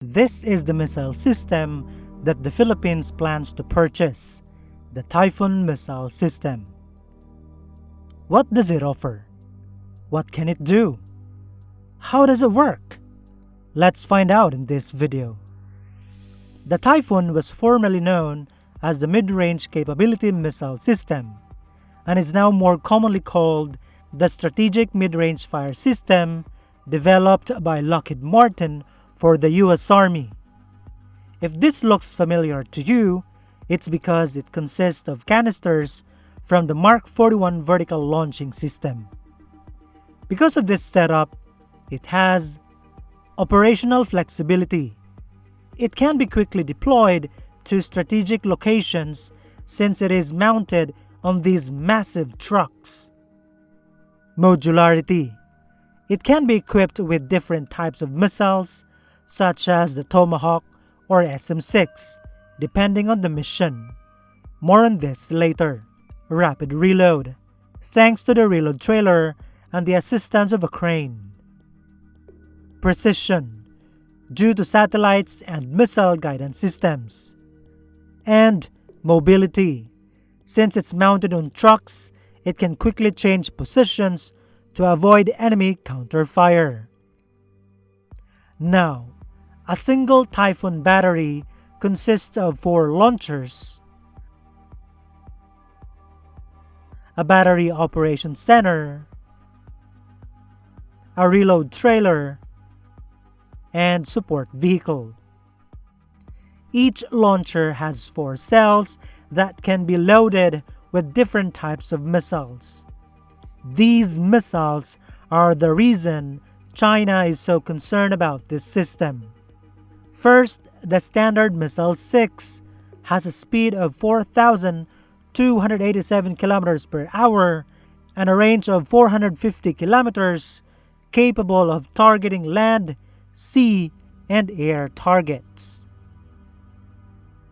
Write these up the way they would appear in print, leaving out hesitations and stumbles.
This is the missile system that the Philippines plans to purchase, the Typhon Missile System. What does it offer? What can it do? How does it work? Let's find out in this video. The Typhon was formerly known as the Mid-Range Capability Missile System and is now more commonly called the Strategic Mid-Range Fire System, developed by Lockheed Martin for the US Army. If this looks familiar to you, it's because it consists of canisters from the Mark 41 vertical launching system. Because of this setup, it has operational flexibility. It can be quickly deployed to strategic locations since it is mounted on these massive trucks. Modularity. It can be equipped with different types of missiles, such as the Tomahawk or SM-6, depending on the mission. More on this later. Rapid reload, thanks to the reload trailer and the assistance of a crane. Precision, due to satellites and missile guidance systems. And mobility, since it's mounted on trucks, it can quickly change positions to avoid enemy counterfire. Now, a single Typhon battery consists of 4 launchers, a battery operation center, a reload trailer, and support vehicle. Each launcher has 4 cells that can be loaded with different types of missiles. These missiles are the reason China is so concerned about this system. First, the Standard Missile 6 has a speed of 4,287 km per hour and a range of 450 km, capable of targeting land, sea, and air targets.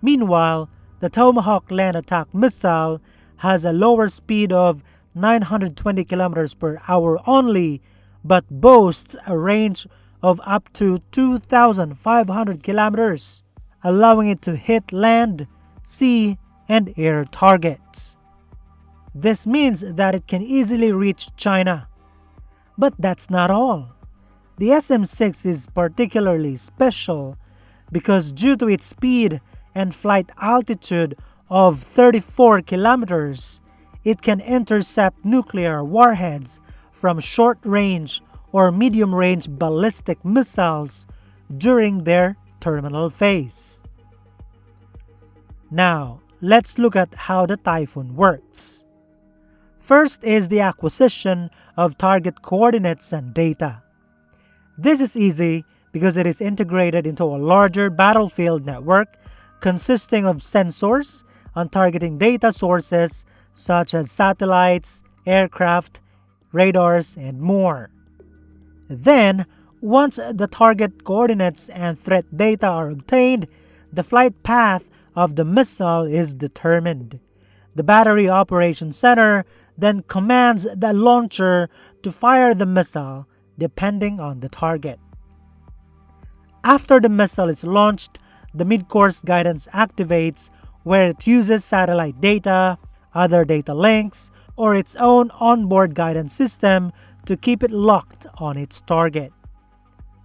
Meanwhile, the Tomahawk land attack missile has a lower speed of 920 km per hour only, but boasts a range of up to 2,500 kilometers, allowing it to hit land, sea, and air targets. This means that it can easily reach China. But that's not all. The SM-6 is particularly special because due to its speed and flight altitude of 34 kilometers, it can intercept nuclear warheads from short-range or medium-range ballistic missiles during their terminal phase. Now, let's look at how the Typhon works. First is the acquisition of target coordinates and data. This is easy because it is integrated into a larger battlefield network consisting of sensors and targeting data sources such as satellites, aircraft, radars, and more. Then, once the target coordinates and threat data are obtained, the flight path of the missile is determined. The Battery Operations Center then commands the launcher to fire the missile depending on the target. After the missile is launched, the mid-course guidance activates where it uses satellite data, other data links, or its own onboard guidance system to keep it locked on its target.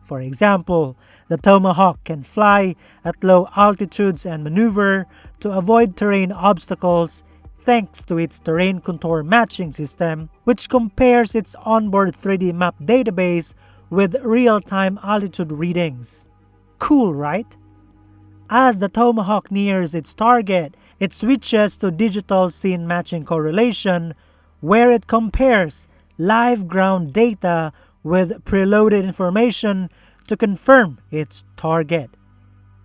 For example, the Tomahawk can fly at low altitudes and maneuver to avoid terrain obstacles thanks to its terrain contour matching system, which compares its onboard 3D map database with real-time altitude readings. Cool, right? As the Tomahawk nears its target, it switches to digital scene matching correlation, where it compares live ground data with preloaded information to confirm its target.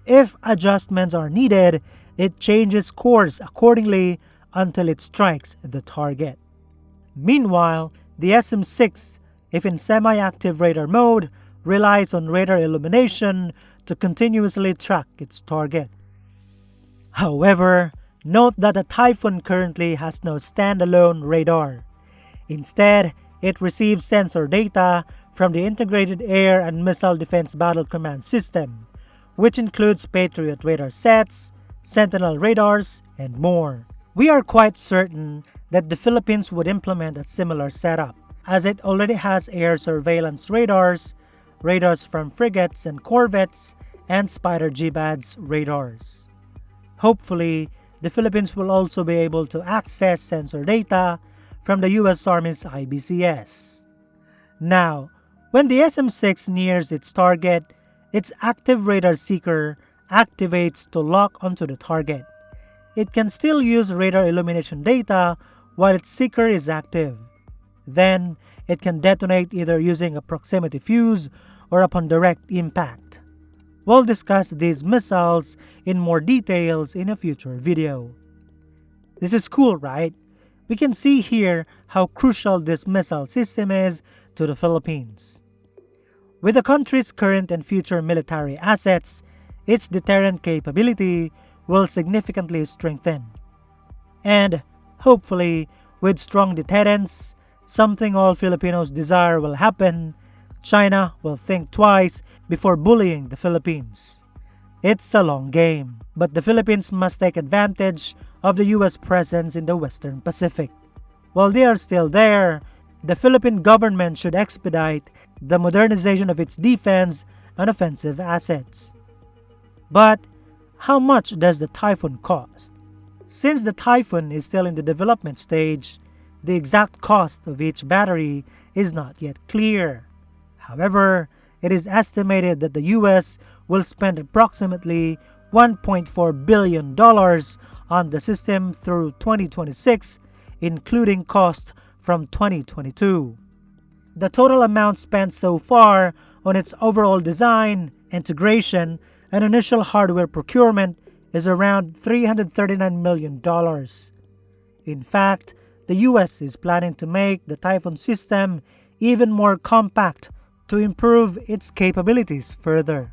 If adjustments are needed, it changes course accordingly until it strikes the target. Meanwhile, the SM-6, if in semi-active radar mode, relies on radar illumination to continuously track its target. However, note that the Typhon currently has no standalone radar. Instead, it receives sensor data from the Integrated Air and Missile Defense Battle Command System, which includes Patriot radar sets, Sentinel radars, and more. We are quite certain that the Philippines would implement a similar setup, as it already has air surveillance radars, radars from frigates and corvettes, and Spider GBADS radars. Hopefully, the Philippines will also be able to access sensor data from the US Army's IBCS. Now, when the SM-6 nears its target, its active radar seeker activates to lock onto the target. It can still use radar illumination data while its seeker is active. Then, it can detonate either using a proximity fuse or upon direct impact. We'll discuss these missiles in more details in a future video. This is cool, right? We can see here how crucial this missile system is to the Philippines. With the country's current and future military assets, its deterrent capability will significantly strengthen. And, hopefully, with strong deterrence, something all Filipinos desire will happen, China will think twice before bullying the Philippines. It's a long game, but the Philippines must take advantage of the US presence in the Western Pacific. While they are still there, the Philippine government should expedite the modernization of its defense and offensive assets. But how much does the Typhon cost? Since the Typhon is still in the development stage, the exact cost of each battery is not yet clear. However, it is estimated that the US will spend approximately $1.4 billion on the system through 2026, including costs from 2022. The total amount spent so far on its overall design, integration, and initial hardware procurement is around $339 million. In fact, the US is planning to make the Typhon system even more compact to improve its capabilities further.